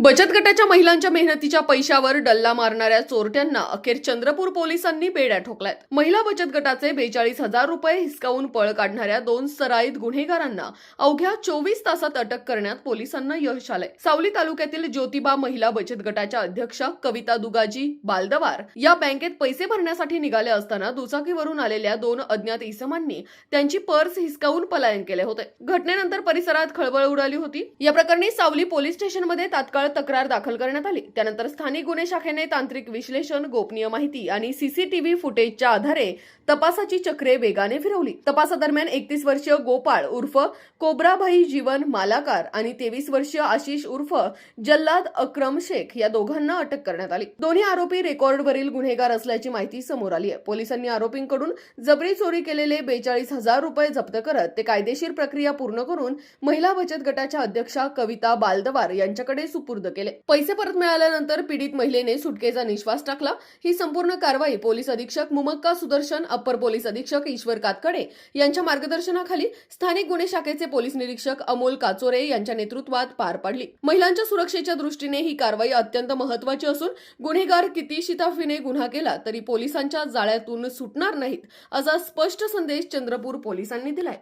बचत गटाच्या महिलांच्या मेहनतीच्या पैशावर डल्ला मारणाऱ्या चोरट्यांना अखेर चंद्रपूर पोलिसांनी बेड्या ठोकल्यात. महिला बचत गटाचे 42,000 रुपये हिसकावून पळ काढणाऱ्या 2 सराईत गुन्हेगारांना अवघ्या 24 तासात अटक करण्यात पोलिसांना यश आलंय. सावली तालुक्यातील ज्योतिबा महिला बचत गटाच्या अध्यक्षा कविता दुगाजी बालदवार या बँकेत पैसे भरण्यासाठी निघाल्या असताना दुचाकीवरून आलेल्या 2 अज्ञात इसमांनी त्यांची पर्स हिसकावून पलायन केले होते. घटनेनंतर परिसरात खळबळ उडाली होती. या प्रकरणी सावली पोलीस स्टेशनमध्ये तात्काळ तक्रार दाखल करण्यात आली. त्यानंतर स्थानिक गुन्हे शाखेने तांत्रिक विश्लेषण, गोपनीय माहिती आणि सीसीटीव्ही फुटेजच्या आधारे तपासाची चक्रे वेगाने फिरवली. तपासादरम्यान 31 वर्षीय गोपाळ उर्फ कोब्राभाई जीवन मालाकार आणि 23 वर्षीय आशिष उर्फ जल्लाद अक्रम शेख या दोघांना अटक करण्यात आली. दोन्ही आरोपी रेकॉर्डवरील गुन्हेगार असल्याची माहिती समोर आली आहे. पोलिसांनी आरोपींकडून जबरी चोरी केलेले 42,000 रुपये जप्त करत ते कायदेशीर प्रक्रिया पूर्ण करून महिला बचत गटाच्या अध्यक्षा कविता बालदवार यांच्याकडे सुपूर्द केले. पैसे परत मिळाल्यानंतर पीडित महिलेने सुटकेचा निश्वास टाकला. ही संपूर्ण कारवाई पोलीस अधीक्षक मुमक्का सुदर्शन, अप्पर पोलीस अधीक्षक ईश्वर कातकडे यांच्या मार्गदर्शनाखाली स्थानिक गुन्हे शाखेचे पोलीस निरीक्षक अमोल काचोरे यांच्या नेतृत्वात पार पडली. महिलांच्या सुरक्षेच्या दृष्टीने ही कारवाई अत्यंत महत्त्वाची असून गुन्हेगार किती शिताफीने गुन्हा केला तरी पोलिसांच्या जाळ्यातून सुटणार नाहीत असा स्पष्ट संदेश चंद्रपूर पोलिसांनी दिलाय.